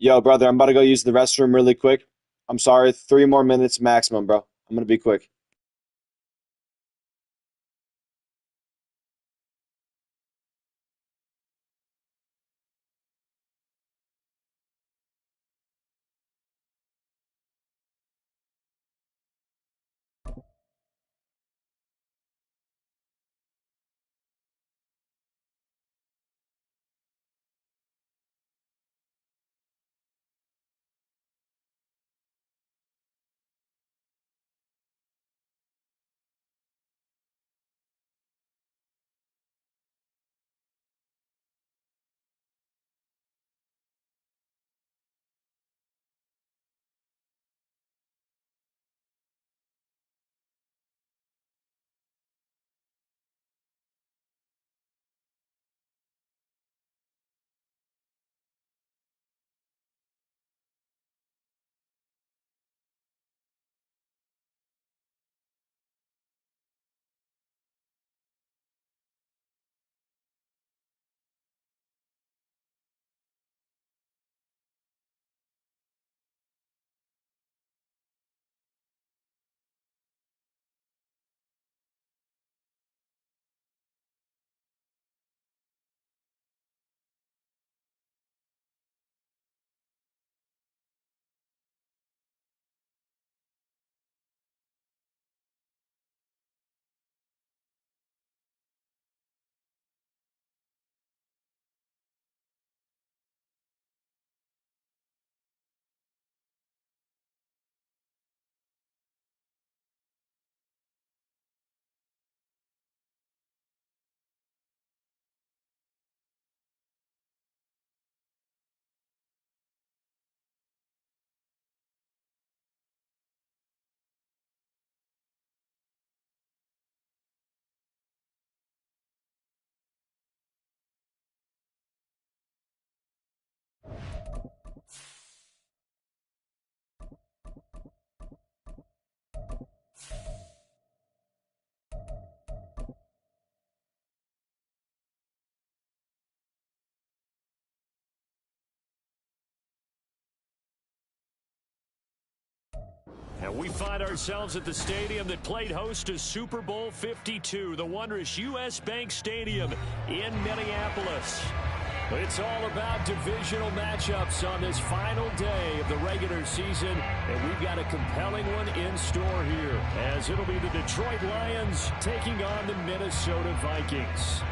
Yo, brother, I'm about to go use the restroom really quick. I'm sorry, 3 more minutes maximum, bro. I'm gonna be quick. And we find ourselves at the stadium that played host to Super Bowl 52, the wondrous U.S. Bank Stadium in Minneapolis. It's all about divisional matchups on this final day of the regular season, and we've got a compelling one in store here, as it'll be the Detroit Lions taking on the Minnesota Vikings.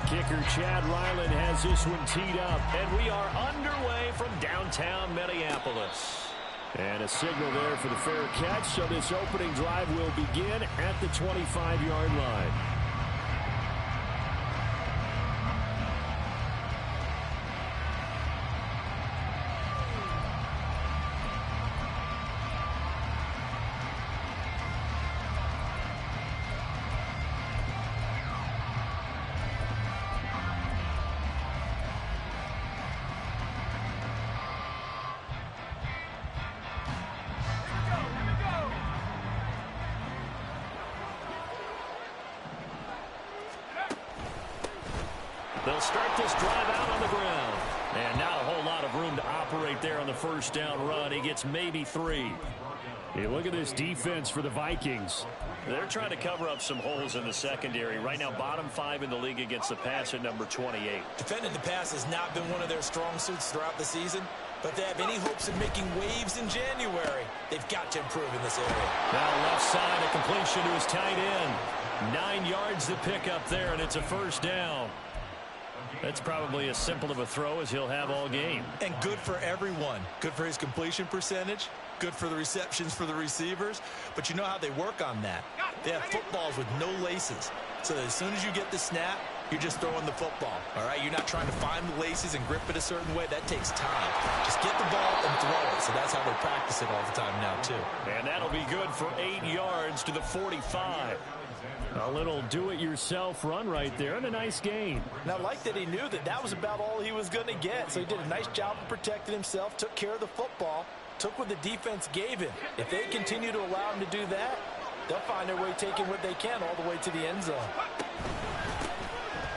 Kicker Chad Ryland has this one teed up, and we are underway from downtown Minneapolis. And a signal there for the fair catch, so this opening drive will begin at the 25-yard line. They'll start this drive out on the ground. And not a whole lot of room to operate there on the first down run. He gets maybe 3. Hey, look at this defense for the Vikings. They're trying to cover up some holes in the secondary. Right now, bottom 5 in the league against the pass at number 28. Defending the pass has not been one of their strong suits throughout the season. But if they have any hopes of making waves in January, they've got to improve in this area. Now left side, a completion to his tight end. 9 yards to pick up there, and it's a first down. That's probably as simple of a throw as he'll have all game. And good for everyone. Good for his completion percentage. Good for the receptions for the receivers. But you know how they work on that. They have footballs with no laces. So that as soon as you get the snap, you're just throwing the football. All right? You're not trying to find the laces and grip it a certain way. That takes time. Just get the ball and throw it. So that's how they practice it all the time now, too. And that'll be good for 8 yards to the 45. A little do-it-yourself run right there, and a nice gain. Now, I like that he knew that that was about all he was going to get. So he did a nice job of protecting himself, took care of the football, took what the defense gave him. If they continue to allow him to do that, they'll find their way taking what they can all the way to the end zone.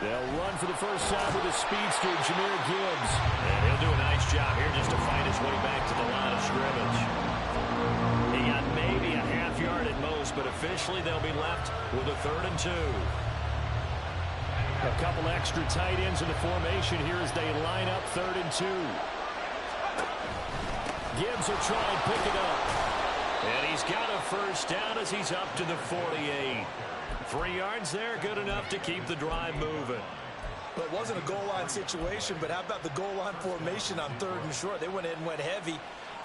They'll run for the first time with the speedster, Jahmyr Gibbs. And he'll do a nice job here just to fight his way back to the line of scrimmage. He got maybe a half yard at most, but officially they'll be left with a 3rd and 2. A couple extra tight ends in the formation here as they line up 3rd and 2. Gibbs will try and pick it up. And he's got a first down as he's up to the 48. 3 yards there, good enough to keep the drive moving. Well, it wasn't a goal line situation, but how about the goal line formation on 3rd and short? They went in and went heavy.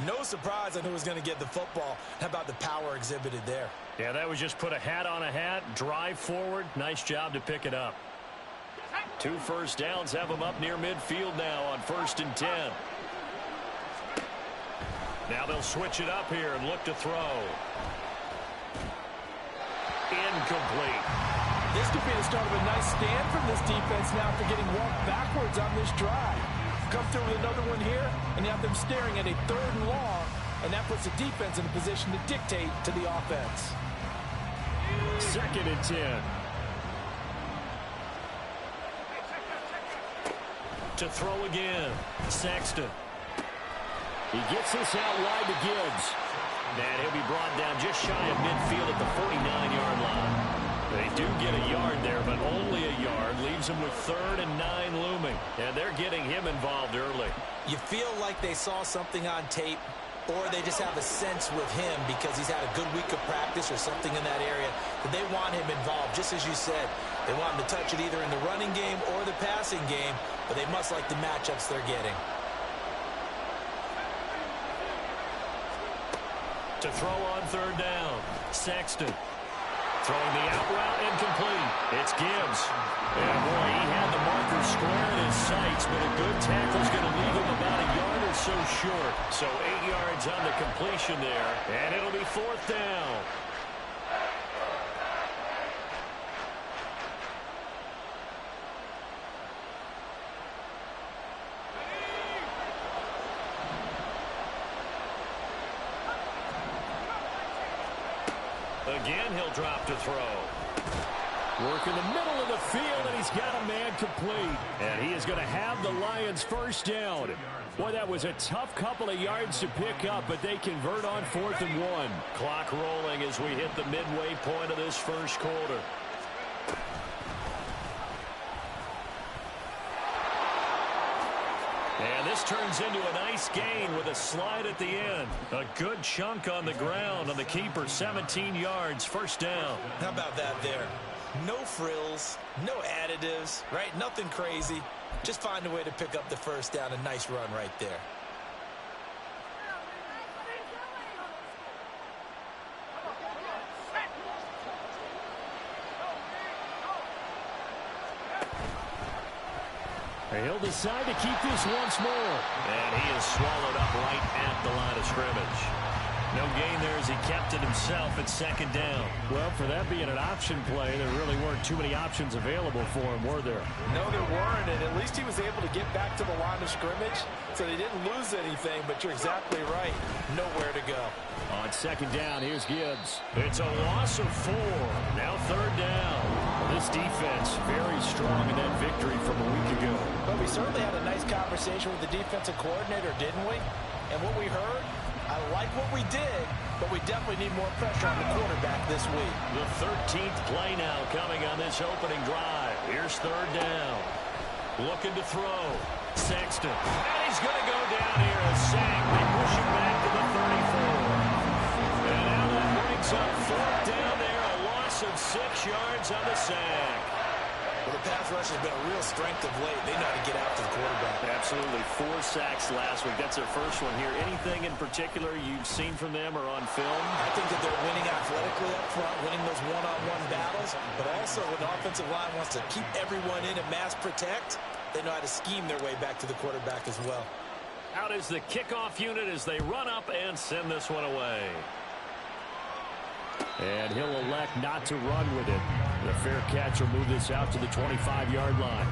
No surprise on who was going to get the football. How about the power exhibited there? Yeah, that was just put a hat on a hat, drive forward. Nice job to pick it up. 2 first downs have them up near midfield now on 1st and 10. Now they'll switch it up here and look to throw. Incomplete. This could be the start of a nice stand from this defense now for getting walked backwards on this drive. Come through with another one here, and you have them staring at a 3rd and long, and that puts the defense in a position to dictate to the offense. 2nd and 10. To throw again. Sexton. He gets this out wide to Gibbs. And he'll be brought down just shy of midfield at the 49-yard line. They do get a yard there, but only a yard. Leaves them with 3rd and 9 looming. And they're getting him involved early. You feel like they saw something on tape, or they just have a sense with him because he's had a good week of practice or something in that area that they want him involved, just as you said. They want him to touch it either in the running game or the passing game, but they must like the matchups they're getting. To throw on 3rd down. Sexton. Throwing the out route, incomplete. It's Gibbs. And boy, he had the marker square in his sights, but a good tackle's going to leave him about a yard or so short. So 8 yards on the completion there, and it'll be 4th down. Again, he'll drop to throw. Work in the middle of the field, and he's got a man complete. And he is going to have the Lions first down. Boy, that was a tough couple of yards to pick up, but they convert on 4th and 1. Clock rolling as we hit the midway point of this first quarter. And this turns into a nice gain with a slide at the end. A good chunk on the ground on the keeper, 17 yards, first down. How about that there? No frills, no additives, right? Nothing crazy. Just find a way to pick up the first down. A nice run right there. He'll decide to keep this once more. And he is swallowed up right at the line of scrimmage. No gain there as he kept it himself at 2nd down. Well, for that being an option play, there really weren't too many options available for him, were there? No, there weren't, and at least he was able to get back to the line of scrimmage, so they didn't lose anything, but you're exactly right. Nowhere to go. On 2nd down, here's Gibbs. It's a loss of 4. Now 3rd down. Well, this defense very strong in that victory from a week ago. But we certainly had a nice conversation with the defensive coordinator, didn't we? And what we heard, I like what we did, but we definitely need more pressure on the quarterback this week. The 13th play now coming on this opening drive. Here's 3rd down. Looking to throw. Sexton. And he's going to go down here. A sack. They push him back to the 34. And now that brings up 4th down there. A loss of 6 yards on the sack. Well, the pass rush has been a real strength of late. They know how to get after the quarterback. Absolutely. 4 sacks last week. That's their first one here. Anything in particular you've seen from them or on film? I think that they're winning athletically up front, winning those one-on-one battles, but also when the offensive line wants to keep everyone in and mass protect, they know how to scheme their way back to the quarterback as well. Out is the kickoff unit as they run up and send this one away. And he'll elect not to run with it. The fair catch will move this out to the 25-yard line.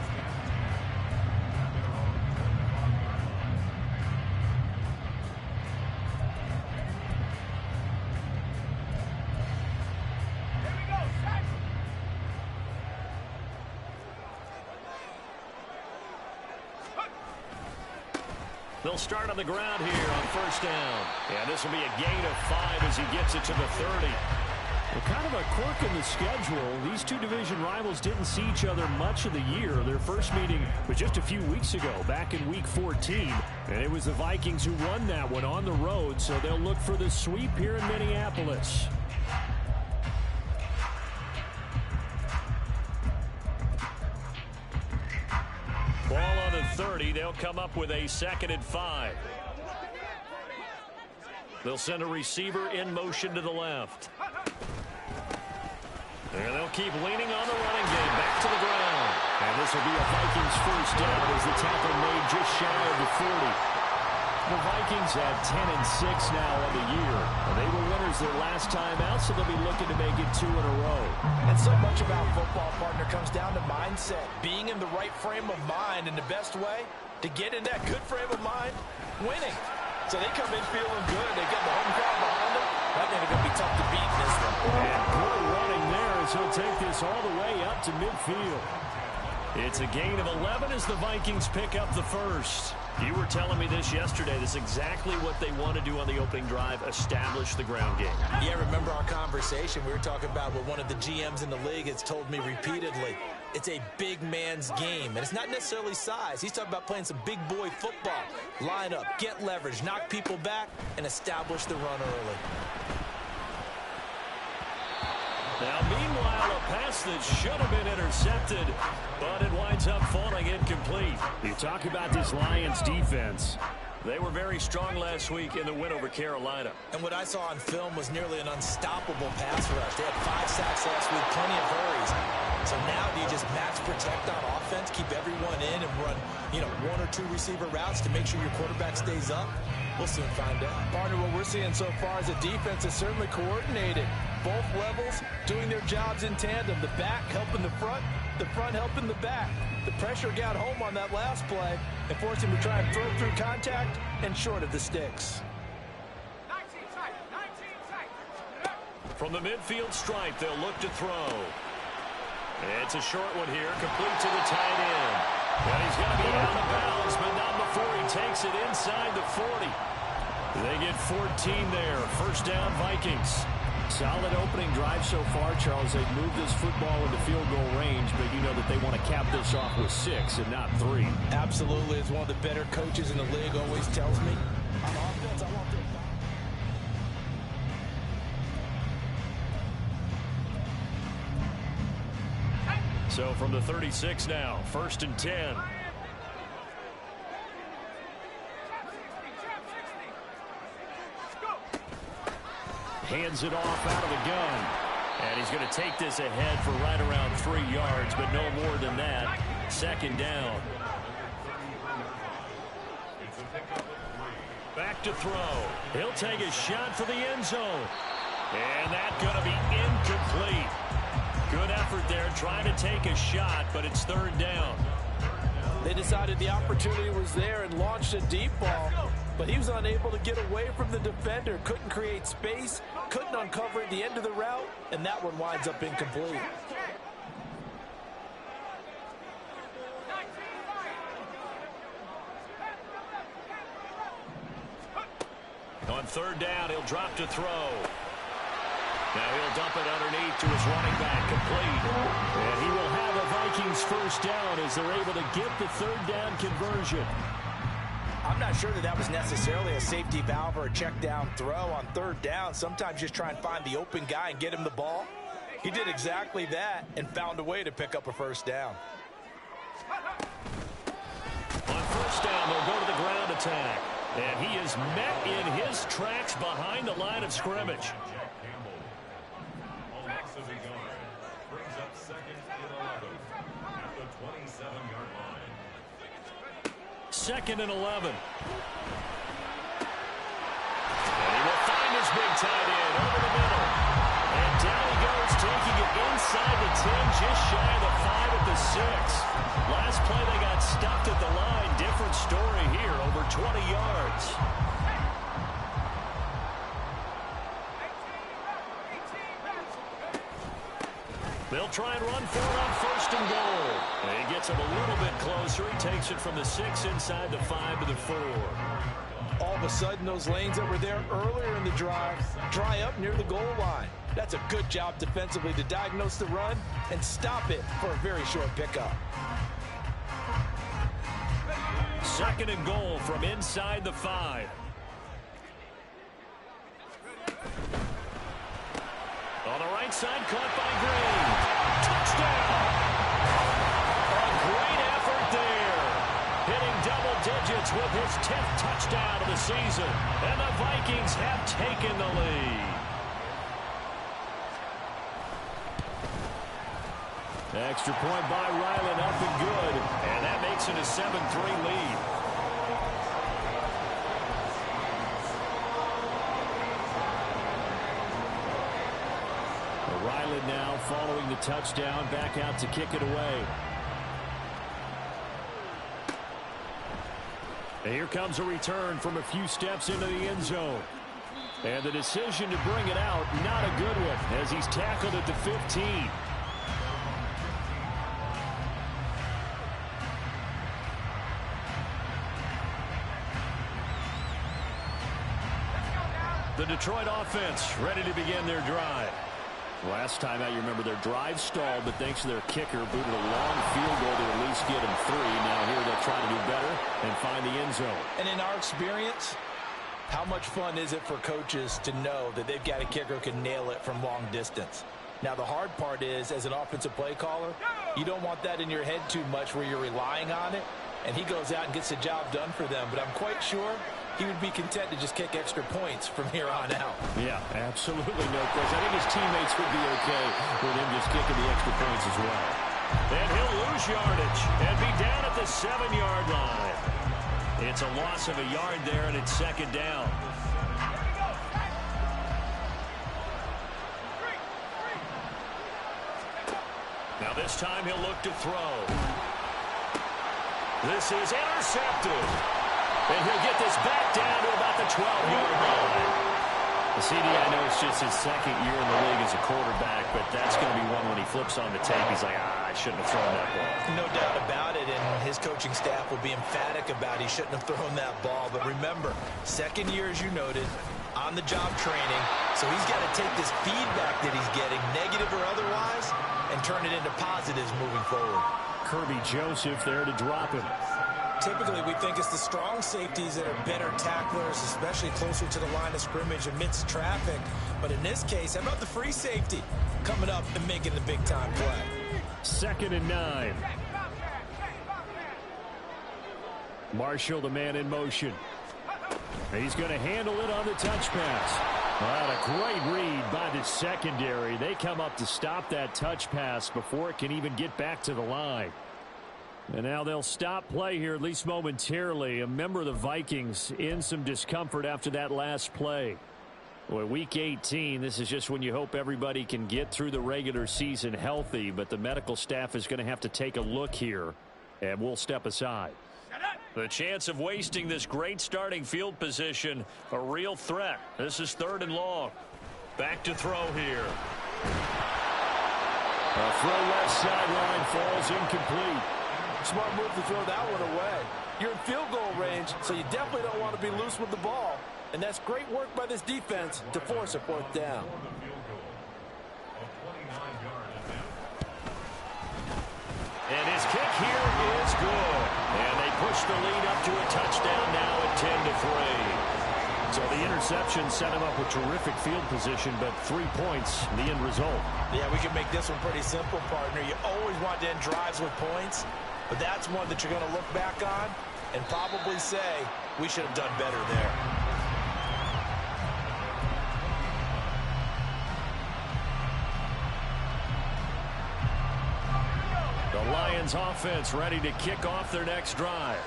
They'll start on the ground here on first down. And this will be a gain of 5 as he gets it to the 30. Well, kind of a quirk in the schedule. These two division rivals didn't see each other much of the year. Their first meeting was just a few weeks ago, back in Week 14. And it was the Vikings who won that one on the road, so they'll look for the sweep here in Minneapolis. Ball on the 30. They'll come up with a 2nd and 5. They'll send a receiver in motion to the left. And they'll keep leaning on the running game back to the ground. And this will be a Vikings first down as the tackle made just shy of the 40. The Vikings at 10-6 now on the year. They were winners their last time out, so they'll be looking to make it 2 in a row. And so much about football, partner, comes down to mindset. Being in the right frame of mind, and the best way to get in that good frame of mind, winning. So they come in feeling good. They get the home crowd behind them. I think they're going to be tough to beat in this one. And good running there as he'll take this all the way up to midfield. It's a gain of 11 as the Vikings pick up the first. You were telling me this yesterday. This is exactly what they want to do on the opening drive, establish the ground game. Yeah, remember our conversation? We were talking about what one of the GMs in the league has told me repeatedly. It's a big man's game, and it's not necessarily size. He's talking about playing some big boy football. Line up, get leverage, knock people back, and establish the run early. Now, meanwhile, a pass that should have been intercepted, but it winds up falling incomplete. You talk about this Lions defense. They were very strong last week in the win over Carolina. And what I saw on film was nearly an unstoppable pass rush. They had 5 sacks last week, plenty of hurries. So now do you just max protect on offense, keep everyone in, and run, 1 or 2 receiver routes to make sure your quarterback stays up? We'll soon find out. Partner, what we're seeing so far is the defense is certainly coordinated. Both levels doing their jobs in tandem. The back helping the front helping the back. The pressure got home on that last play and forced him to try and throw through contact and short of the sticks. From the midfield stripe, they'll look to throw. It's a short one here, complete to the tight end. And he's going to be out of bounds, but not before he takes it inside the 40. They get 14 there. First down, Vikings. Solid opening drive so far, Charles. They've moved this football into field goal range, but you know that they want to cap this off with 6 and not 3. Absolutely. As one of the better coaches in the league always tells me, on offense, I want to... So from the 36 now, 1st and 10. Hands it off out of the gun. And he's going to take this ahead for right around 3 yards, but no more than that. 2nd down. Back to throw. He'll take a shot for the end zone. And that's going to be incomplete. Good effort there trying to take a shot, but it's 3rd down. They decided the opportunity was there and launched a deep ball, but he was unable to get away from the defender, couldn't create space, couldn't uncover at the end of the route, and that one winds up incomplete. On 3rd down, he'll drop to throw. Now he'll dump it underneath to his running back, complete. And he will have a Vikings first down as they're able to get the 3rd down conversion. I'm not sure that was necessarily a safety valve or a check down throw on 3rd down. Sometimes just try and find the open guy and get him the ball. He did exactly that and found a way to pick up a first down. On 1st down, they'll go to the ground attack. And he is met in his tracks behind the line of scrimmage. 2nd and 11. And he will find his big tight end over the middle. And down he goes, taking it inside the 10, just shy of the 5 at the 6. Last play they got stuffed at the line. Different story here, over 20 yards. They'll try and run for it on 1st and goal. And he gets him a little bit closer. He takes it from the 6 inside the 5 to the 4. All of a sudden, those lanes that were there earlier in the drive dry up near the goal line. That's a good job defensively to diagnose the run and stop it for a very short pickup. 2nd and goal from inside the 5. On the right side, caught by Green. Touchdown! A great effort there. Hitting double digits with his 10th touchdown of the season. And the Vikings have taken the lead. Extra point by Ryland, up and good. And that makes it a 7-3 lead. Ryland now following the touchdown, back out to kick it away. And here comes a return from a few steps into the end zone. And the decision to bring it out, not a good one, as he's tackled at the 15. The Detroit offense ready to begin their drive. Last time out, you remember their drive stalled, but thanks to their kicker, booted a long field goal to at least get them 3. Now here they'll try to do better and find the end zone. And in our experience, how much fun is it for coaches to know that they've got a kicker who can nail it from long distance? Now, the hard part is, as an offensive play caller, you don't want that in your head too much where you're relying on it, and he goes out and gets the job done for them. But I'm quite sure he would be content to just kick extra points from here on out. Yeah, absolutely no question. I think his teammates would be okay with him just kicking the extra points as well. And he'll lose yardage and be down at the 7-yard line. It's a loss of a yard there, and it's 2nd down. Now this time he'll look to throw. This is intercepted. And he'll get this back down to about the 12-yard line. CD, I know it's just his 2nd year in the league as a quarterback, but that's going to be one when he flips on the tape. He's like, I shouldn't have thrown that ball. No doubt about it, and his coaching staff will be emphatic about he shouldn't have thrown that ball. But remember, 2nd year, as you noted, on-the-job training, so he's got to take this feedback that he's getting, negative or otherwise, and turn it into positives moving forward. Kirby Joseph there to drop him. Typically, we think it's the strong safeties that are better tacklers, especially closer to the line of scrimmage amidst traffic. But in this case, how about the free safety coming up and making the big-time play? 2nd and 9. Marshall, the man in motion. He's going to handle it on the touch pass. Well, a great read by the secondary. They come up to stop that touch pass before it can even get back to the line. And now they'll stop play here, at least momentarily. A member of the Vikings in some discomfort after that last play. Boy, week 18, this is just when you hope everybody can get through the regular season healthy, but the medical staff is going to have to take a look here, and we'll step aside. The chance of wasting this great starting field position, a real threat. This is 3rd and long. Back to throw here. A throw left sideline falls incomplete. Smart move to throw that one away. You're in field goal range, so you definitely don't want to be loose with the ball. And that's great work by this defense to force a 4th down. And his kick here is good. And they push the lead up to a touchdown now at 10-3. So the interception set him up with terrific field position, but 3 points, the end result. Yeah, we can make this one pretty simple, partner. You always want to end drives with points, but that's one that you're going to look back on and probably say, we should have done better there. The Lions offense ready to kick off their next drive.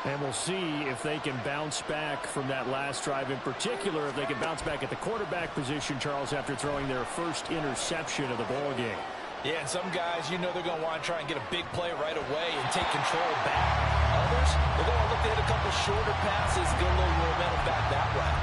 And we'll see if they can bounce back from that last drive. In particular, if they can bounce back at the quarterback position, Charles, after throwing their first interception of the ballgame. Yeah, and some guys, you know they're going to want to try and get a big play right away and take control back. Others, they're going to look to hit a couple shorter passes, get a little momentum back that way.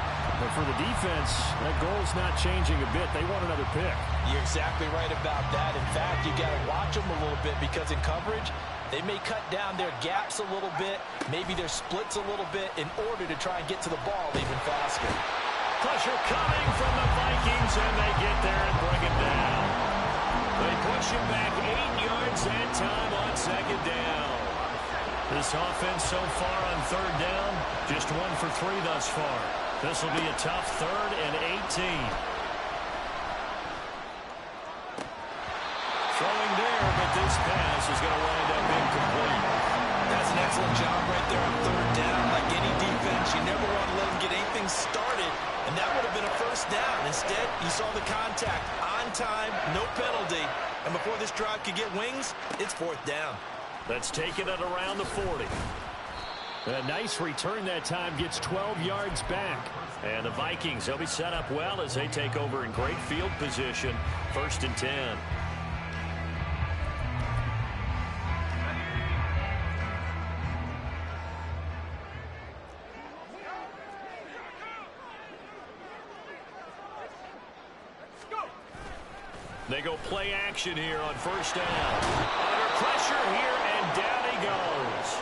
But for the defense, that goal's not changing a bit. They want another pick. You're exactly right about that. In fact, you got to watch them a little bit because in coverage, they may cut down their gaps a little bit, maybe their splits a little bit in order to try and get to the ball even faster. Pressure coming from the Vikings, and they get there and bring it down. They push him back 8 yards that time on second down. This offense so far on third down, just 1 for 3 thus far. This will be a tough 3rd and 18. Throwing there, but this pass is going to wind up incomplete. That's an excellent job right there on third down. Like any defense, you never want to let them get anything started, and that would have been a first down. Instead, you saw the contact on time, no penalty, and before this drive could get wings, it's 4th down. Let's take it at around the 40. A nice return that time, gets 12 yards back. And the Vikings, they'll be set up well as they take over in great field position. 1st and 10. They go play action here on 1st down. Under pressure here, and down he goes.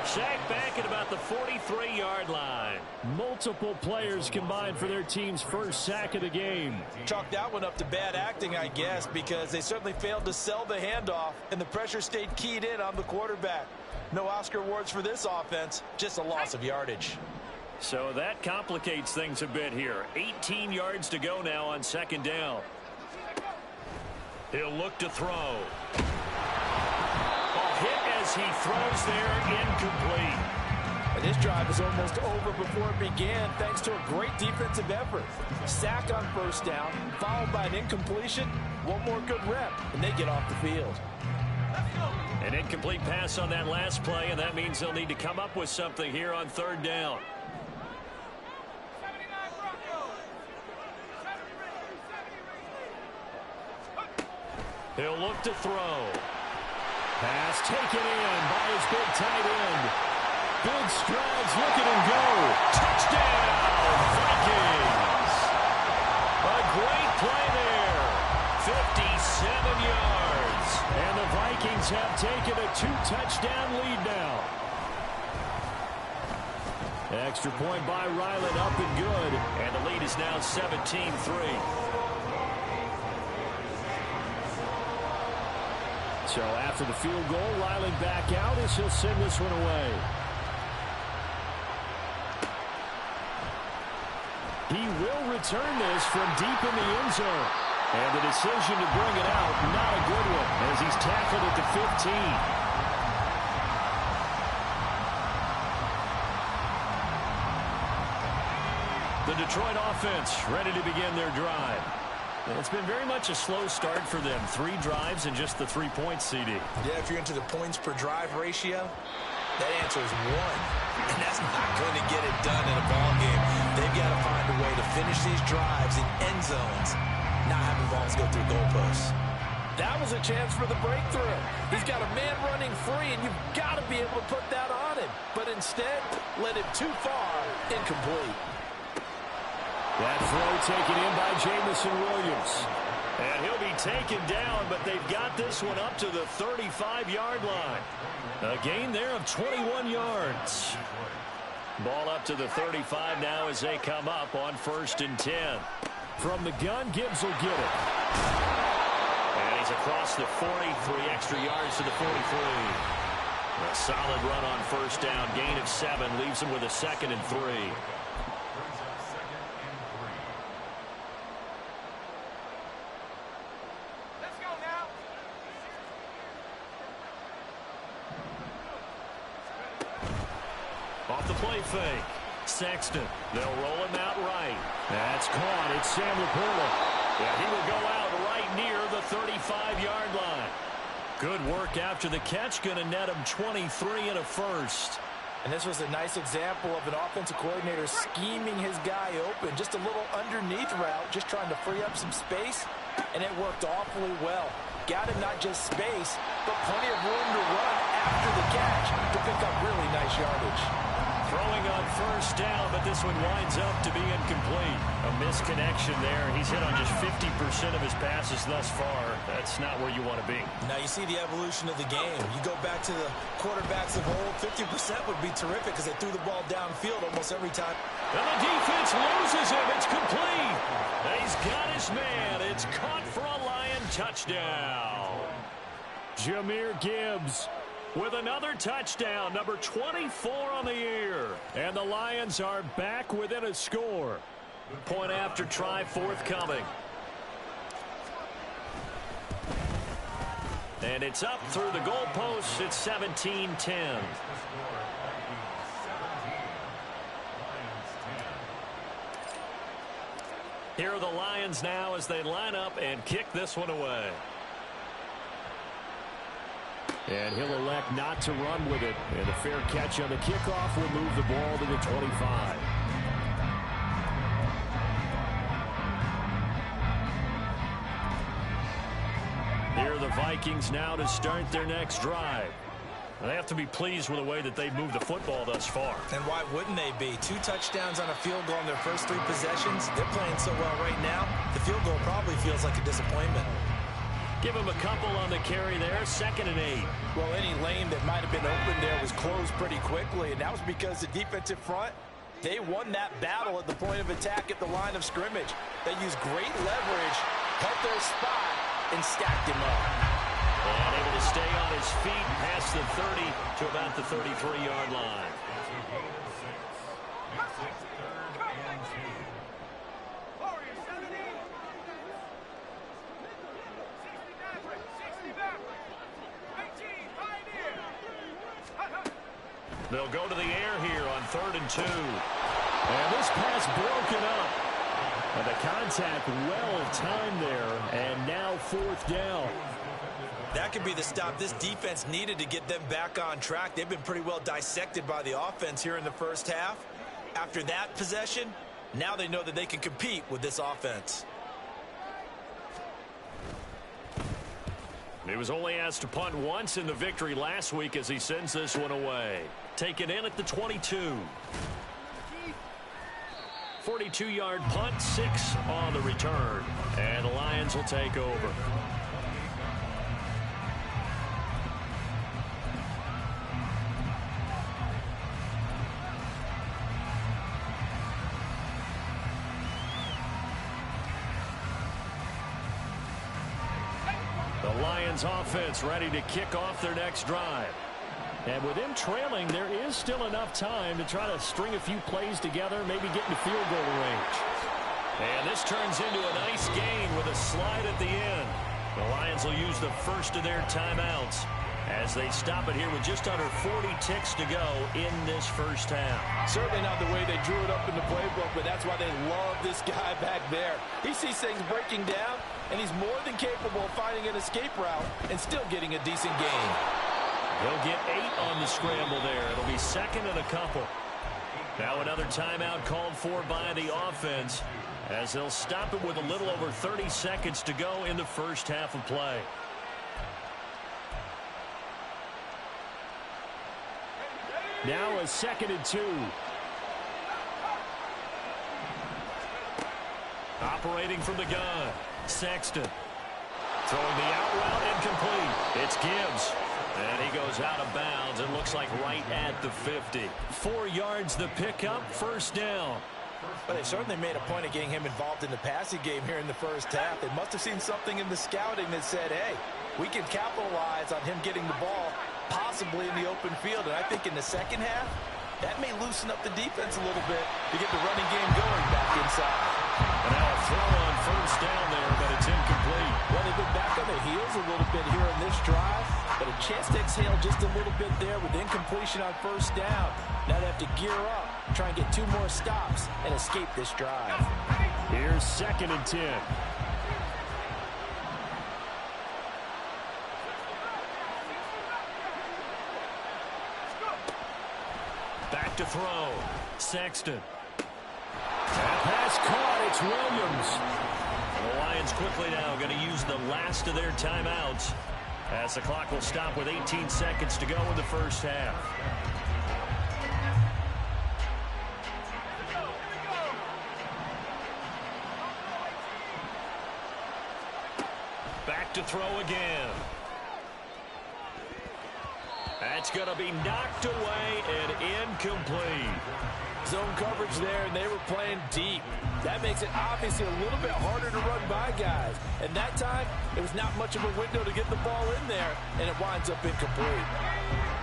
Sacked back at about the 43-yard line. Multiple players combined for their team's first sack of the game. Chalk that one up to bad acting, I guess, because they certainly failed to sell the handoff, and the pressure stayed keyed in on the quarterback. No Oscar awards for this offense, just a loss of yardage. So that complicates things a bit here. 18 yards to go now on 2nd down. He'll look to throw. Ball hit as he throws there, incomplete. And this drive is almost over before it began, thanks to a great defensive effort. Sack on 1st down, followed by an incompletion. One more good rep, and they get off the field. An incomplete pass on that last play, and that means they'll need to come up with something here on 3rd down. He'll look to throw. Pass taken in by his big tight end. Big strides, look at him go. Touchdown, Vikings. A great play there. 57 yards. And the Vikings have taken a 2-touchdown lead now. Extra point by Ryland, up and good. And the lead is now 17-3. So after the field goal, Ryland back out as he'll send this one away. He will return this from deep in the end zone. And the decision to bring it out, not a good one, as he's tackled at the 15. The Detroit offense ready to begin their drive. It's been very much a slow start for them. 3 drives and just the 3 points, CD. Yeah, if you're into the points per drive ratio, that answer is 1. And that's not going to get it done in a ball game. They've got to find a way to finish these drives in end zones, not having balls go through goalposts. That was a chance for the breakthrough. He's got a man running free, and you've got to be able to put that on him. But instead, led it too far, incomplete. That throw taken in by Jamison Williams. And he'll be taken down, but they've got this one up to the 35-yard line. A gain there of 21 yards. Ball up to the 35 now as they come up on 1st and 10. From the gun, Gibbs will get it. And he's across the 40, 3 extra yards to the 43. A solid run on 1st down, gain of 7, leaves him with a 2nd and 3. Off the play fake. Sexton. They'll roll him out right. That's caught. It's Sam Laporta. Yeah, he will go out right near the 35-yard line. Good work after the catch. Going to net him 23 and a first. And this was a nice example of an offensive coordinator scheming his guy open. Just a little underneath route, just trying to free up some space, and it worked awfully well. Got him not just space, but plenty of room to run after the catch to pick up really nice yardage. Throwing on first down, but this one winds up to be incomplete. A misconnection there. He's hit on just 50% of his passes thus far. That's not where you want to be. Now you see the evolution of the game. You go back to the quarterbacks of old, 50% would be terrific because they threw the ball downfield almost every time. And the defense loses him. It's complete. He's got his man. It's caught for a Lion touchdown. Jahmyr Gibbs with another touchdown, number 24 on the year. And the Lions are back within a score. Point after try forthcoming. And it's up through the goalposts. It's 17-10. Here are the Lions now as they line up and kick this one away. And he'll elect not to run with it. And a fair catch on the kickoff will move the ball to the 25. Here are the Vikings now to start their next drive. They have to be pleased with the way that they've moved the football thus far. And why wouldn't they be? 2 touchdowns on a field goal in their first 3 possessions. They're playing so well right now, the field goal probably feels like a disappointment. Give him a couple on the carry there, 2nd and 8. Well, any lane that might have been open there was closed pretty quickly, and that was because the defensive front, they won that battle at the point of attack at the line of scrimmage. They used great leverage, held their spot, and stacked him up. And able to stay on his feet past the 30 to about the 33-yard line. They'll go to the air here on 3rd and 2. And this pass broken up. And the contact well timed there. And now 4th down. That could be the stop this defense needed to get them back on track. They've been pretty well dissected by the offense here in the first half. After that possession, now they know that they can compete with this offense. He was only asked to punt once in the victory last week as he sends this one away. Taken in at the 22. 42-yard punt, 6 on the return. And the Lions will take over. The Lions offense ready to kick off their next drive. And with them trailing, there is still enough time to try to string a few plays together, maybe get into field goal range. And this turns into a nice gain with a slide at the end. The Lions will use the first of their timeouts as they stop it here with just under 40 ticks to go in this first half. Certainly not the way they drew it up in the playbook, but that's why they love this guy back there. He sees things breaking down, and he's more than capable of finding an escape route and still getting a decent gain. He'll get 8 on the scramble there. It'll be 2nd and a couple. Now another timeout called for by the offense as they'll stop it with a little over 30 seconds to go in the first half of play. Now a 2nd and 2. Operating from the gun, Sexton. Throwing the out route incomplete. It's Gibbs. And he goes out of bounds. It looks like right at the 50. 4 yards the pickup, first down. But they certainly made a point of getting him involved in the passing game here in the first half. They must have seen something in the scouting that said, hey, we can capitalize on him getting the ball possibly in the open field. And I think in the second half, that may loosen up the defense a little bit to get the running game going back inside. And now a throw on first down there, but it's incomplete. Well, they've been back on their heels a little bit here in this drive, but a chance to exhale just a little bit there with incompletion on first down. Now they have to gear up, try and get 2 more stops, and escape this drive. Here's 2nd and 10. Back to throw. Sexton. That pass caught. It's Williams. And the Lions quickly now going to use the last of their timeouts as the clock will stop with 18 seconds to go in the first half. Back to throw again. That's going to be knocked away and incomplete. Zone coverage there, and they were playing deep. That makes it obviously a little bit harder to run by guys. And that time, it was not much of a window to get the ball in there, and it winds up incomplete.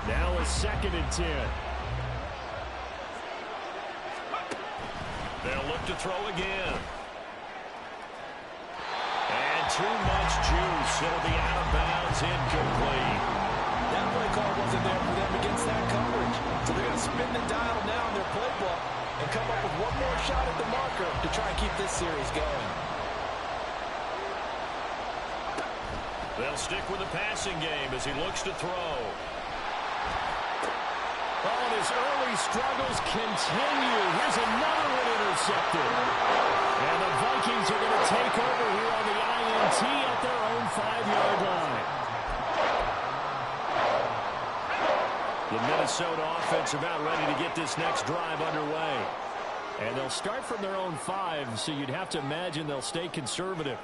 Now a 2nd and 10. They'll look to throw again. And too much juice. It'll be out of bounds, incomplete. That play call wasn't there for them against that coverage. So they're going to spin the dial now in their playbook and come up with one more shot at the marker to try and keep this series going. They'll stick with the passing game as he looks to throw. Oh, and his early struggles continue. Here's another one intercepted. And the Vikings are going to take over here on the INT at their own 5-yard line. The Minnesota offense about ready to get this next drive underway. And they'll start from their own 5, so you'd have to imagine they'll stay conservative.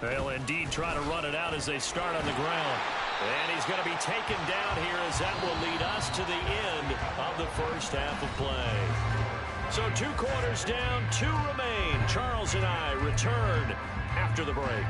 They'll indeed try to run it out as they start on the ground. And he's going to be taken down here as that will lead us to the end of the first half of play. So 2 quarters down, 2 remain. Charles and I return after the break.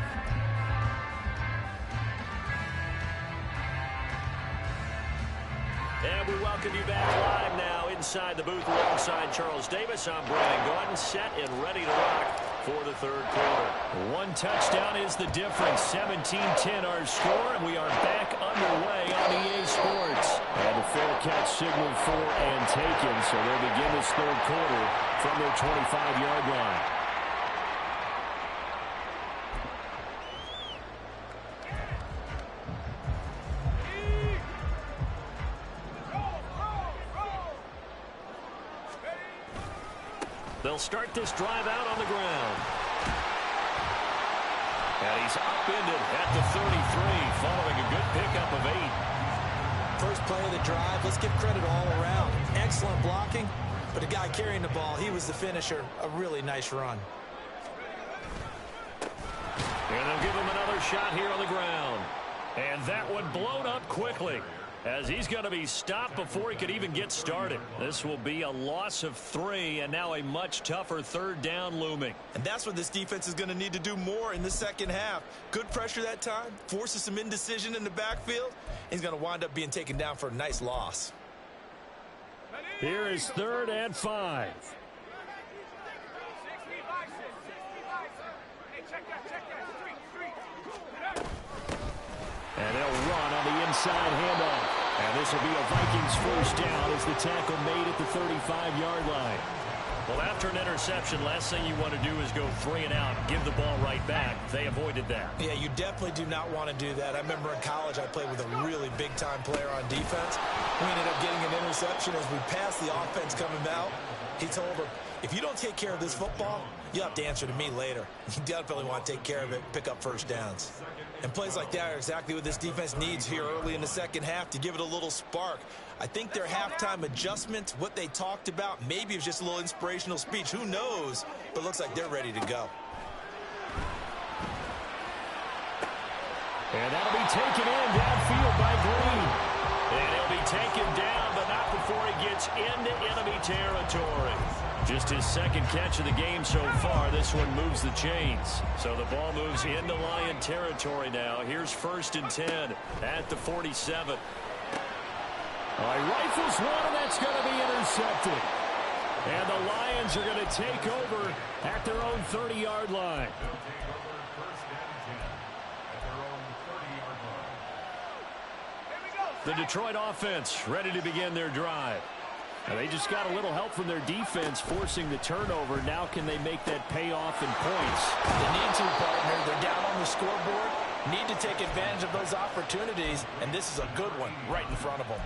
And we welcome you back live now inside the booth alongside Charles Davis. I'm Brandon Gordon, set and ready to rock for the 3rd quarter. 1 touchdown is the difference. 17-10 our score, and we are back underway on EA Sports. And the fair catch signaled for and taken, so they'll begin this 3rd quarter from their 25-yard line. They'll start this drive out on the ground. And he's upended at the 33, following a good pickup of 8. First play of the drive, let's give credit all around. Excellent blocking, but the guy carrying the ball, he was the finisher. A really nice run. And they'll give him another shot here on the ground. And that one blown up quickly, as he's going to be stopped before he could even get started. This will be a loss of 3, and now a much tougher 3rd down looming. And that's what this defense is going to need to do more in the second half. Good pressure that time, forces some indecision in the backfield. He's going to wind up being taken down for a nice loss. Here is 3rd and 5. And they'll run on the inside handoff. And this will be a Vikings first down as the tackle made at the 35-yard line. Well, after an interception, last thing you want to do is go 3 and out, give the ball right back. They avoided that. Yeah, you definitely do not want to do that. I remember in college I played with a really big-time player on defense. We ended up getting an interception as we passed the offense coming out. He told him, if you don't take care of this football, you'll have to answer to me later. You definitely want to take care of it, pick up first downs. And plays like that are exactly what this defense needs here early in the second half to give it a little spark. I think their halftime adjustments, what they talked about, maybe it was just a little inspirational speech. Who knows? But it looks like they're ready to go. And that'll be taken in downfield by Green. And he'll be taken down, but not before he gets into enemy territory. Just his 2nd catch of the game so far. This one moves the chains. So the ball moves into Lion territory now. Here's 1st and 10 at the 47. All right, rifles one, and that's going to be intercepted. And the Lions are going to take over at their own 30-yard line. The Detroit offense ready to begin their drive. And they just got a little help from their defense forcing the turnover. Now can they make that pay off in points? They need to, partner. They're down on the scoreboard. Need to take advantage of those opportunities. And this is a good one right in front of them.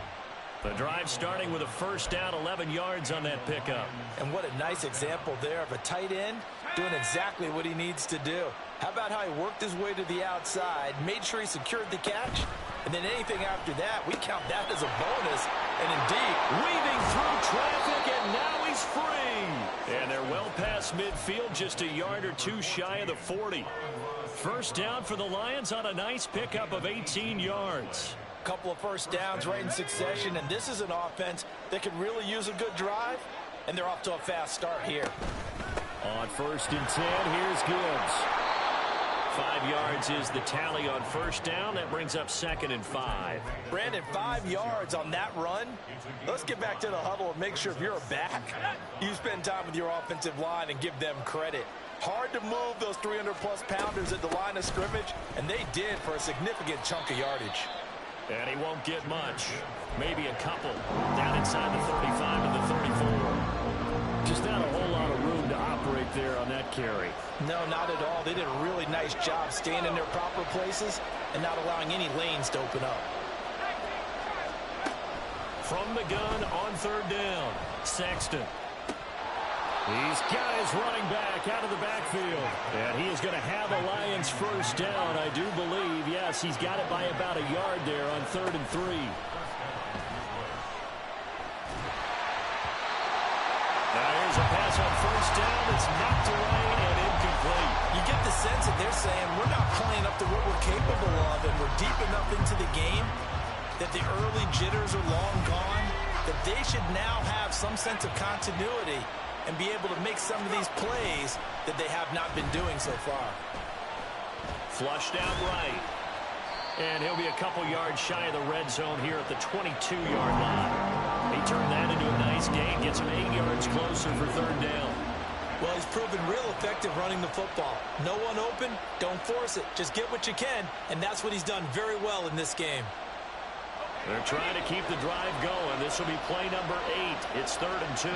The drive starting with a first down, 11 yards on that pickup. And what a nice example there of a tight end doing exactly what he needs to do. How about how he worked his way to the outside, made sure he secured the catch, and then anything after that, we count that as a bonus. And indeed, weaving through traffic, and now he's He's free. And they're well past midfield, just a yard or two shy of the 40. First down for the Lions on a nice pickup of 18 yards. Couple of first downs right in succession, and this is an offense that could really use a good drive, and they're off to a fast start here. On 1st and 10, here's Gibbs. 5 yards is the tally on first down. That brings up 2nd and 5. Brandon, 5 yards on that run. Let's get back to the huddle and make sure if you're a back, you spend time with your offensive line and give them credit. Hard to move those 300-plus pounders at the line of scrimmage, and they did for a significant chunk of yardage. And he won't get much. Maybe a couple down inside the 35 and the 34. Just not a whole lot of room to operate there on that carry. No, not at all. They did a really nice job staying in their proper places and not allowing any lanes to open up. From the gun on 3rd down, Sexton. He's got his running back out of the backfield. And he is going to have a Lions first down, I do believe. Yes, he's got it by about a yard there on 3rd and 3. Now here's a pass on first down. It's knocked away and incomplete. You get the sense that they're saying we're not playing up to what we're capable of, and we're deep enough into the game that the early jitters are long gone, that they should now have some sense of continuity and be able to make some of these plays that they have not been doing so far. Flushed out right. And he'll be a couple yards shy of the red zone here at the 22-yard line. He turned that into a nice gain, gets him 8 yards closer for 3rd down. Well, he's proven real effective running the football. No one open, don't force it. Just get what you can, and that's what he's done very well in this game. They're trying to keep the drive going. This will be play number 8. It's 3rd and 2.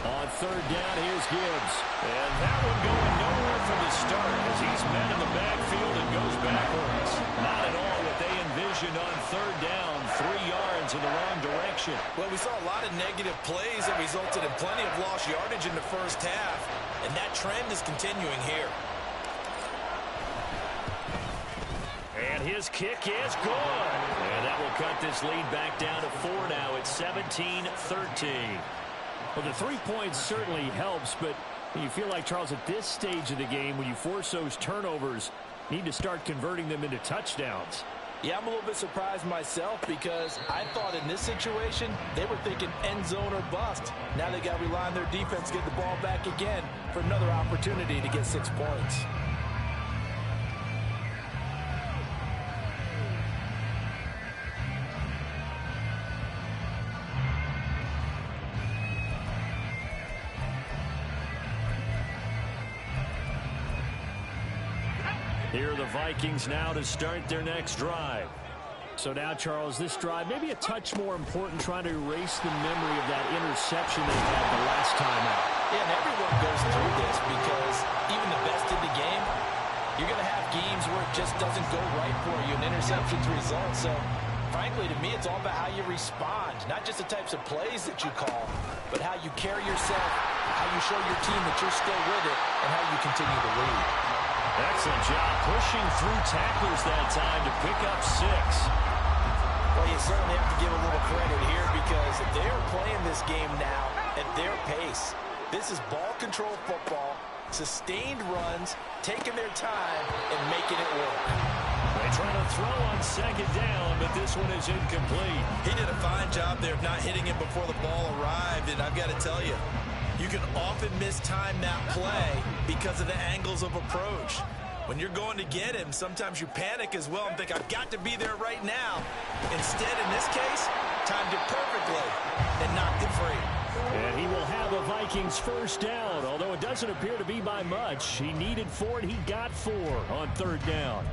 On 3rd down, here's Gibbs. And that one going nowhere from the start as he's met in the backfield and goes backwards. Not at all what they envisioned on 3rd down. 3 yards in the wrong direction. Well, we saw a lot of negative plays that resulted in plenty of lost yardage in the first half, and that trend is continuing here. And his kick is good. And that will cut this lead back down to 4 now. It's 17-13. Well, the 3 points certainly helps, but you feel like, Charles, at this stage of the game, when you force those turnovers, you need to start converting them into touchdowns. Yeah, I'm a little bit surprised myself because I thought in this situation, they were thinking end zone or bust. Now they got to rely on their defense to get the ball back again for another opportunity to get 6 points. Here are the Vikings now to start their next drive. So now, Charles, this drive maybe a touch more important, trying to erase the memory of that interception they had the last time out. Yeah, and everyone goes through this because even the best in the game, you're going to have games where it just doesn't go right for you, and interceptions result. So, frankly, to me, it's all about how you respond, not just the types of plays that you call, but how you carry yourself, how you show your team that you're still with it, and how you continue to lead. Excellent job pushing through tacklers that time to pick up 6. Well, you certainly have to give a little credit here because they're playing this game now at their pace. This is ball control football, sustained runs, taking their time, and making it work. They try to throw on 2nd down, but this one is incomplete. He did a fine job there of not hitting it before the ball arrived, and I've got to tell you, you can often mistime that play because of the angles of approach. When you're going to get him, sometimes you panic as well and think, I've got to be there right now. Instead, in this case, timed it perfectly and knocked it free. And he will have a Vikings first down, although it doesn't appear to be by much. He needed 4, and he got 4 on 3rd down.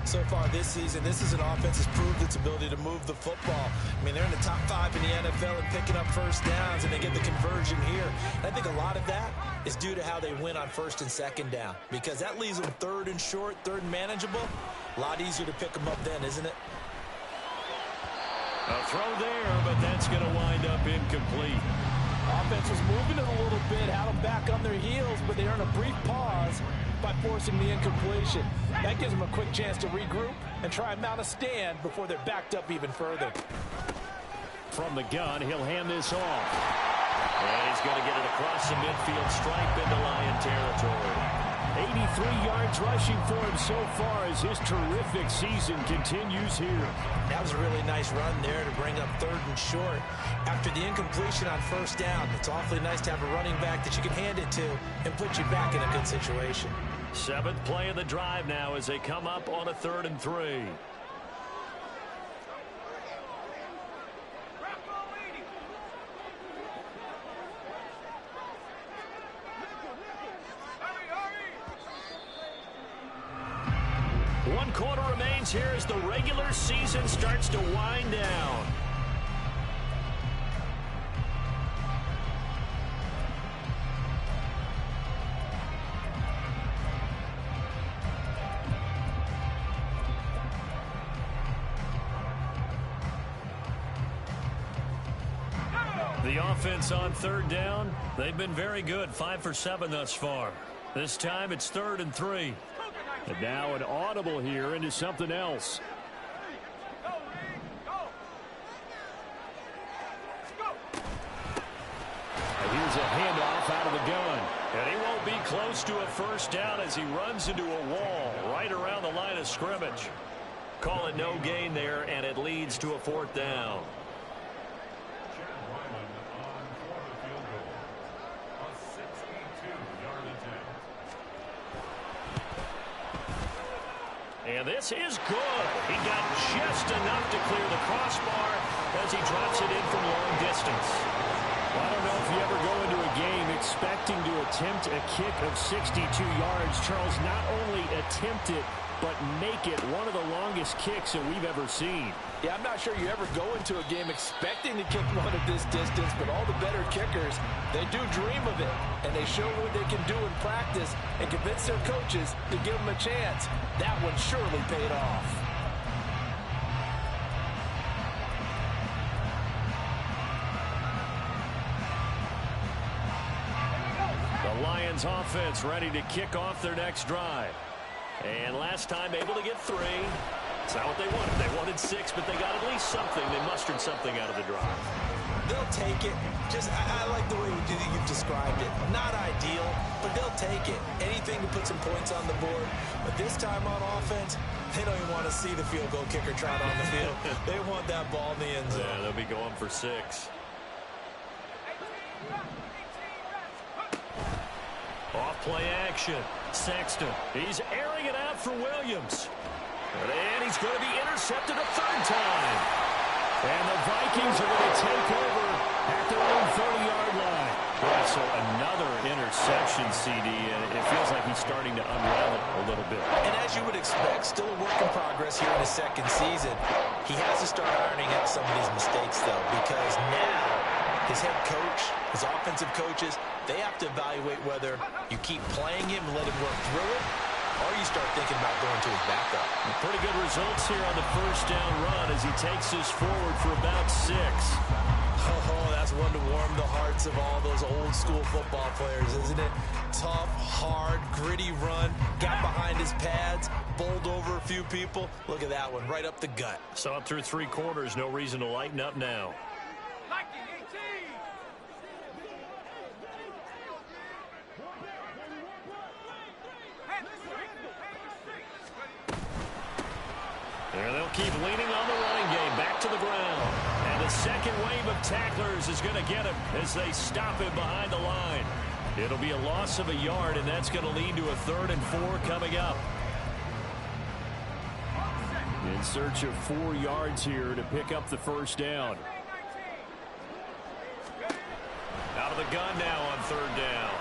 So far this season, this is an offense that's proved its ability to move the football. I mean, they're in the top 5 in the NFL and picking up first downs, and they get the conversion here. And I think a lot of that is due to how they win on 1st and 2nd down, because that leaves them 3rd and short, 3rd and manageable. A lot easier to pick them up then, isn't it? A throw there, but that's going to wind up incomplete. Offense was moving it a little bit, had them back on their heels, but they earned a brief pause by forcing the incompletion. That gives them a quick chance to regroup and try and mount a stand before they're backed up even further. from the gun. He'll hand this off. And he's going to get it across the midfield stripe into Lion territory. 83 yards rushing for him so far as his terrific season continues here. That was a really nice run there to bring up 3rd and short. After the incompletion on 1st down, it's awfully nice to have a running back that you can hand it to and put you back in a good situation. 7th play of the drive now as they come up on a 3rd and 3. One quarter remains here as the regular season starts to wind down. The offense on 3rd down, they've been very good, 5 for 7 thus far. This time it's 3rd and 3. And now an audible here into something else. And here's a handoff out of the gun. And he won't be close to a 1st down as he runs into a wall right around the line of scrimmage. Call it no gain there, and it leads to a 4th down. And this is good. He got just enough to clear the crossbar as he drops it in from long distance. Well, I don't know if you ever go into a game expecting to attempt a kick of 62 yards. Charles, not only attempt it, but make it one of the longest kicks that we've ever seen. Yeah, I'm not sure you ever go into a game expecting to kick one of this distance, but all the better kickers, they do dream of it, and they show what they can do in practice and convince their coaches to give them a chance. That one surely paid off. The Lions offense ready to kick off their next drive. And last time able to get 3. It's not what they wanted. They wanted 6, but they got at least something. They mustered something out of the drive. They'll take it. I like the way you've described it. Not ideal, but they'll take it. Anything to put some points on the board. But this time on offense, they don't even want to see the field goal kicker trot on the field. They want that ball in the end zone. Yeah, they'll be going for 6. Off play action. Sexton. He's airing it out for Williams. And he's going to be intercepted a 3rd time. And the Vikings are going to take over at their own 30-yard line. Yeah, so another interception, CD, and it feels like he's starting to unravel a little bit. And as you would expect, still a work in progress here in his 2nd season. He has to start ironing out some of these mistakes, though, because now his head coach, his offensive coaches, they have to evaluate whether you keep playing him and let him work through it, or you start thinking about going to his backup. Pretty good results here on the 1st down run as he takes this forward for about 6. Oh, that's one to warm the hearts of all those old school football players, isn't it? Tough, hard, gritty run, got behind his pads, bowled over a few people. Look at that one, right up the gut. So up through 3 quarters, no reason to lighten up now. There they'll keep leaning on the running game, back to the ground. And the second wave of tacklers is going to get him as they stop him behind the line. It'll be a loss of a yard, and that's going to lead to a 3rd and 4 coming up. In search of 4 yards here to pick up the 1st down. Out of the gun now on 3rd down.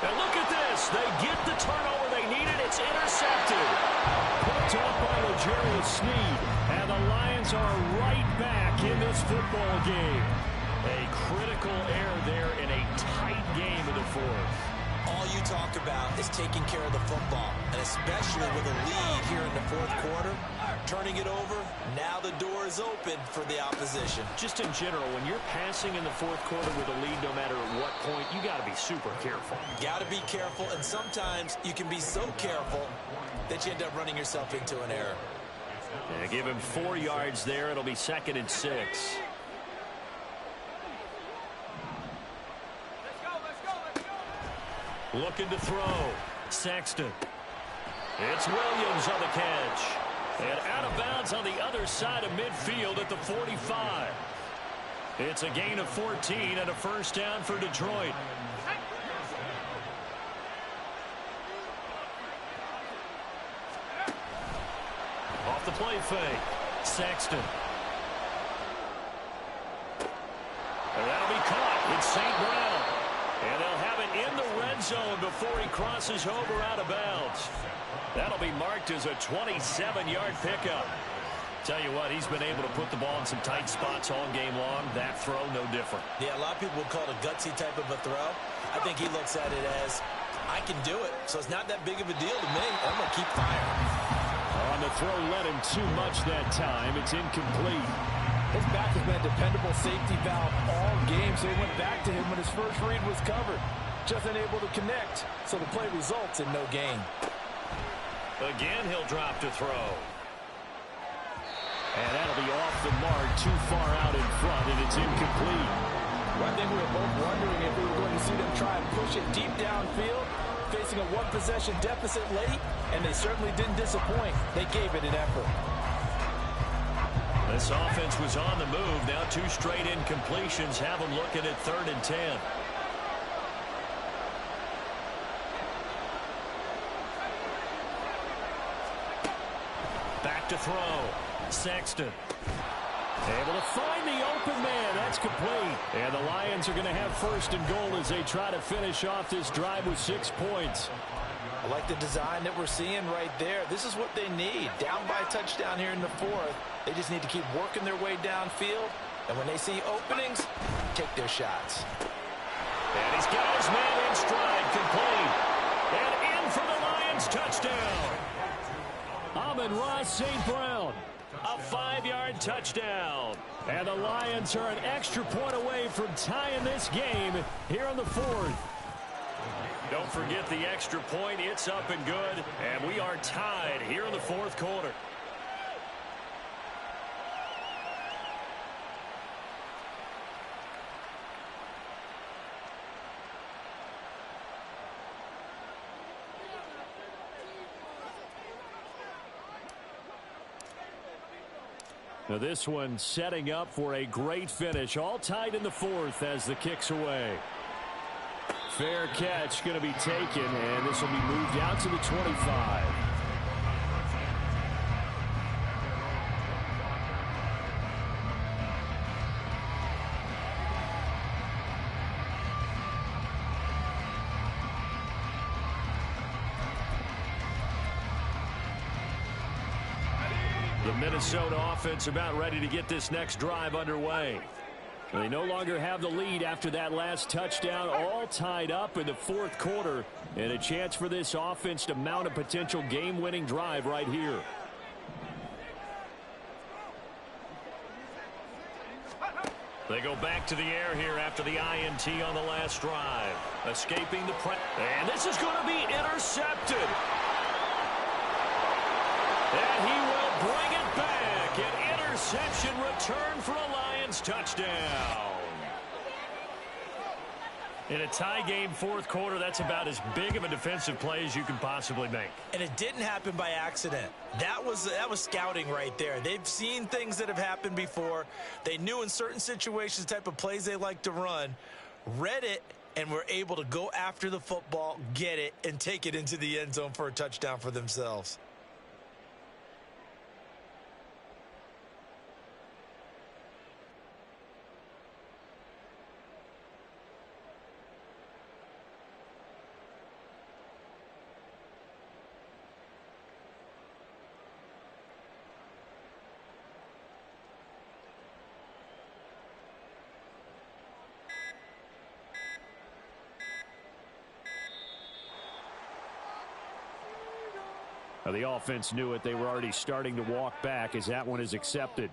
And look at this. They get the turnover they needed. It's intercepted. Picked up by L'Jarius Sneed. And the Lions are right back in this football game. A critical error there in a tight game in the 4th. All you talk about is taking care of the football, and especially with a lead here in the 4th quarter, turning it over, now the door is open for the opposition. Just in general, when you're passing in the 4th quarter with a lead, no matter at what point, you got to be super careful. Got to be careful, and sometimes you can be so careful that you end up running yourself into an error. And give him 4 yards there. It'll be 2nd and 6. Looking to throw. Sexton. It's Williams on the catch. And out of bounds on the other side of midfield at the 45. It's a gain of 14 and a first down for Detroit. Off the play fake. Sexton. And that'll be caught. It's St. Brown. And they'll have it in the red zone before he crosses over out of bounds. That'll be marked as a 27-yard pickup. Tell you what, he's been able to put the ball in some tight spots all game long. That throw, no different. Yeah, a lot of people would call it a gutsy type of a throw. I think he looks at it as, I can do it, so it's not that big of a deal to me. I'm going to keep firing. On the throw, led him too much that time. It's incomplete. His back has been a dependable safety valve all game, so he went back to him when his first read was covered. Just unable to connect, so the play results in no gain. Again, he'll drop to throw. And that'll be off the mark, too far out in front, and it's incomplete. Well, I think we were both wondering if we were going to see them try and push it deep downfield, facing a one-possession deficit late, and they certainly didn't disappoint. They gave it an effort. This offense was on the move. Now 2 straight incompletions have them looking at 3rd and 10. Back to throw. Sexton. Able to find the open man. That's complete. And the Lions are going to have 1st and goal as they try to finish off this drive with 6 points. I like the design that we're seeing right there. This is what they need. Down by a touchdown here in the 4th. They just need to keep working their way downfield. And when they see openings, take their shots. And he's got his man in stride, complete. And in for the Lions touchdown. Amon-Ra St. Brown. A 5-yard touchdown. And the Lions are an extra point away from tying this game here in the 4th. Don't forget the extra point. It's up and good. And we are tied here in the 4th quarter. Now this one setting up for a great finish. All tied in the 4th as the kick's away. Fair catch going to be taken, and this will be moved out to the 25. The Minnesota offense about ready to get this next drive underway. They no longer have the lead after that last touchdown, all tied up in the 4th quarter, and a chance for this offense to mount a potential game-winning drive right here. They go back to the air here after the INT on the last drive. Escaping the press. And this is going to be intercepted. And he will bring it back. An interception return for a Lions touchdown. In a tie game 4th quarter, that's about as big of a defensive play as you can possibly make. And it didn't happen by accident. That was scouting right there. They've seen things that have happened before. They knew in certain situations the type of plays they like to run, read it, and were able to go after the football, get it, and take it into the end zone for a touchdown for themselves. Now the offense knew it. They were already starting to walk back as that one is accepted.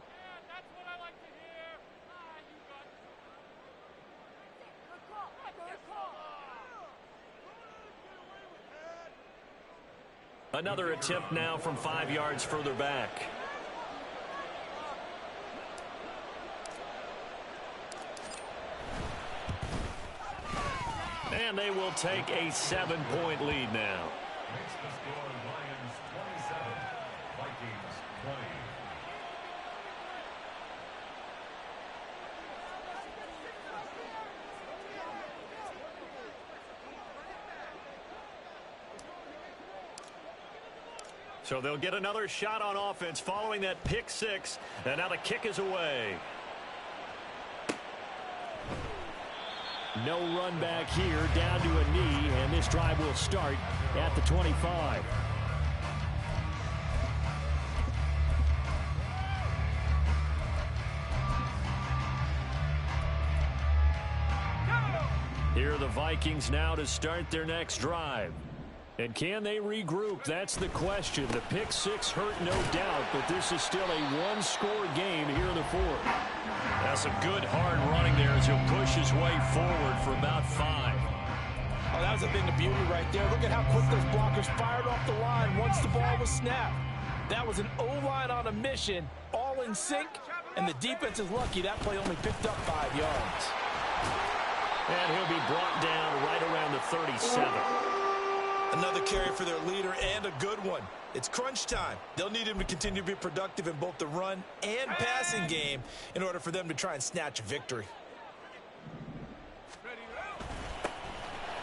Another attempt now from 5 yards further back. And they will take a 7-point lead now. Makes the score Lions 27, Vikings 20. So they'll get another shot on offense following that pick six. And now the kick is away. No run back here, down to a knee, and this drive will start at the 25. Here are the Vikings now to start their next drive. And can they regroup? That's the question. The pick six hurt, no doubt, but this is still a one-score game here in the fourth. That's some good hard running there as he'll push his way forward for about 5. Oh, that was a thing of beauty right there. Look at how quick those blockers fired off the line once the ball was snapped. That was an O-line on a mission, all in sync, and the defense is lucky that play only picked up 5 yards. And he'll be brought down right around the 37. Another carry for their leader and a good one. It's crunch time. They'll need him to continue to be productive in both the run and passing game in order for them to try and snatch a victory.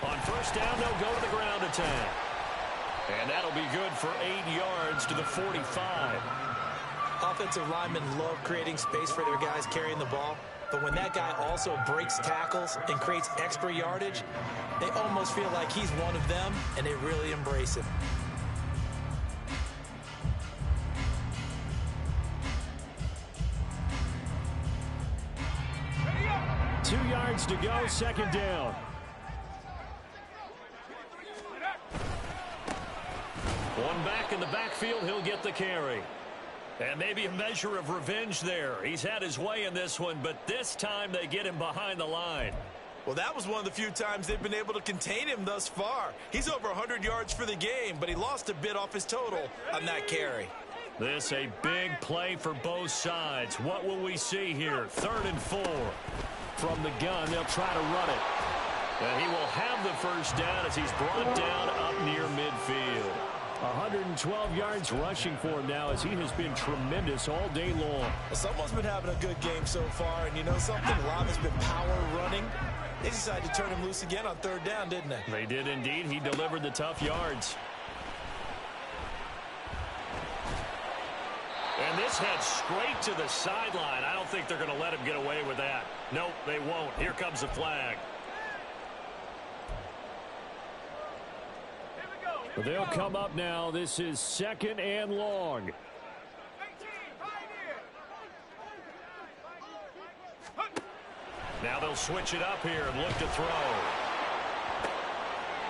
On first down, they'll go to the ground attack. And that'll be good for 8 yards to the 45. Offensive linemen love creating space for their guys carrying the ball. But when that guy also breaks tackles and creates extra yardage, they almost feel like he's one of them, and they really embrace him. Two yards to go, second down. One back in the backfield, he'll get the carry. And maybe a measure of revenge there. He's had his way in this one, but this time they get him behind the line. Well, that was one of the few times they've been able to contain him thus far. He's over 100 yards for the game, but he lost a bit off his total on that carry. This a big play for both sides. What will we see here? 3rd and 4. From the gun, they'll try to run it. And he will have the first down as he's brought down up near midfield. 112 yards rushing for him now as he has been tremendous all day long. Well, someone's been having a good game so far, and you know something? A lot has been power running. They decided to turn him loose again on 3rd down, didn't they? They did indeed. He delivered the tough yards. And this heads straight to the sideline. I don't think they're going to let him get away with that. Nope, they won't. Here comes the flag. They'll come up now. This is 2nd and long. Now they'll switch it up here and look to throw.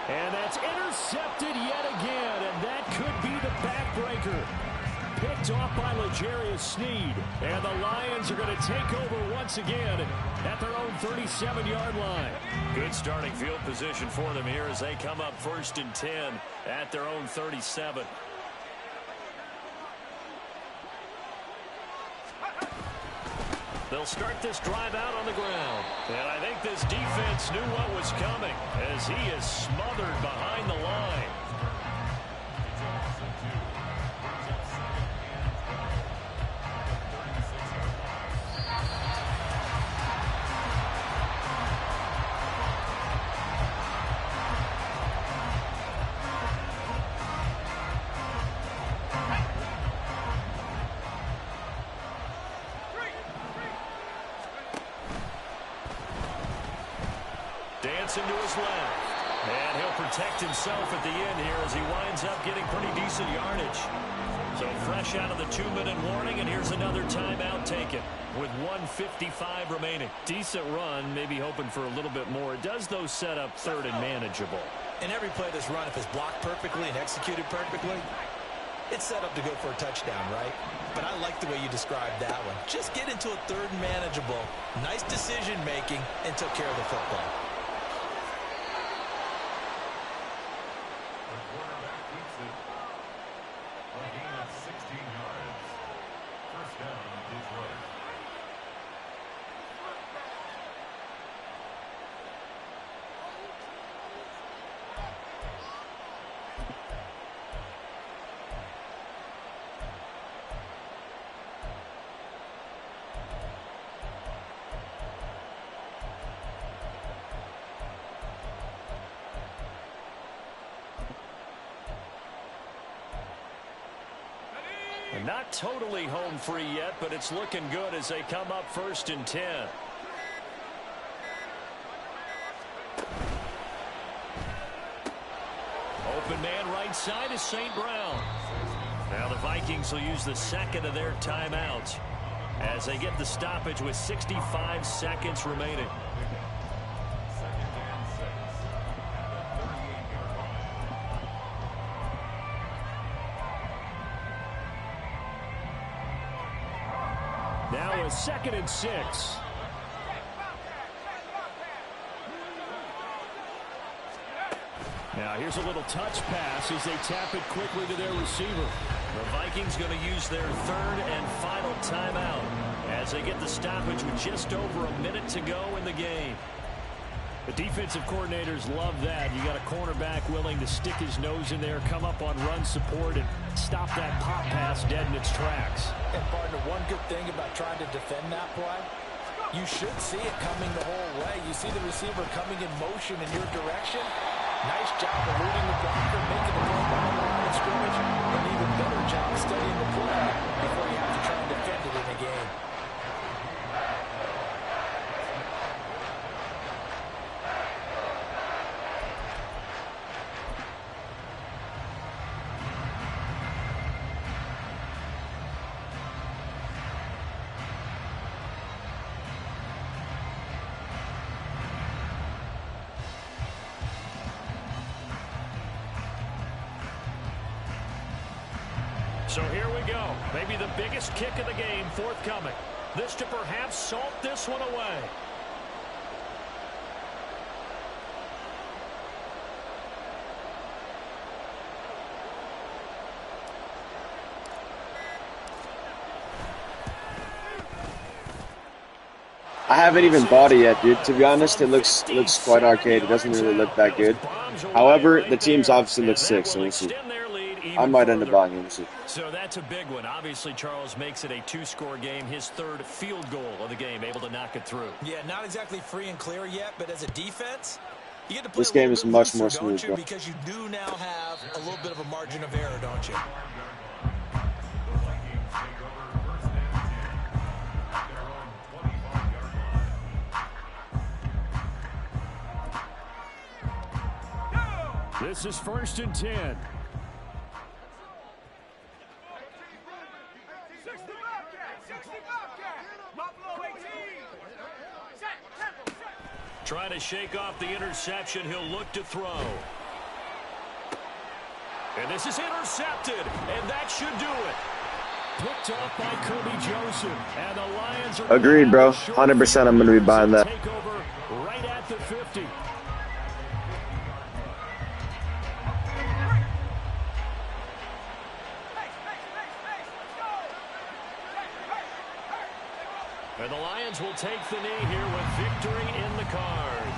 And that's intercepted yet again, and that could be the backbreaker. Picked off by L'Jarius Sneed, and the Lions are going to take over once again at their own 37-yard line. Good starting field position for them here as they come up 1st and 10 at their own 37. They'll start this drive out on the ground. And I think this defense knew what was coming as he is smothered behind the line. Dancing to his left. And he'll protect himself at the end here as he winds up getting pretty decent yardage. So fresh out of the 2-minute warning, and here's another timeout taken with 1:55 remaining. Decent run, maybe hoping for a little bit more. It does, though, set up 3rd and manageable. And every play that's run, if it's blocked perfectly and executed perfectly, it's set up to go for a touchdown, right? But I like the way you described that one. Just get into a 3rd and manageable, nice decision-making, and took care of the football. Not totally home free yet, but it's looking good as they come up 1st and 10. Open man right side is St. Brown. Now the Vikings will use the second of their timeouts as they get the stoppage with 65 seconds remaining. Now a 2nd and 6. Now here's a little touch pass as they tap it quickly to their receiver. The Vikings going to use their 3rd and final timeout as they get the stoppage with just over a minute to go in the game. The defensive coordinators love that. You got a cornerback willing to stick his nose in there, come up on run support, and stop that pop pass dead in its tracks. And partner, one good thing about trying to defend that play, you should see it coming the whole way. You see the receiver coming in motion in your direction. Nice job eluding the blocker, making the play behind the line of scrimmage. An even better job studying the play before you have to try and defend it in a game. So here we go. Maybe the biggest kick of the game forthcoming. This to perhaps salt this one away. I haven't even bought it yet, dude. To be honest, it looks quite arcade. It doesn't really look that good. However, the teams obviously look sick, so we'll see. I might end up buying it. We'll see. So that's a big one. Obviously, Charles makes it a 2-score game. His 3rd field goal of the game, able to knock it through. Yeah, not exactly free and clear yet, but as a defense, you get to play This game is much more looser, smooth, don't you? bro. Because you do now have a little bit of a margin of error, don't you? This is 1st and 10. Trying to shake off the interception. He'll look to throw. And this is intercepted, and that should do it. Picked up by Kirby Joseph, and the Lions are Agreed, bro. 100% I'm going to be buying that. Take over right at the 50. And the Lions will take the knee here with victory in the cards.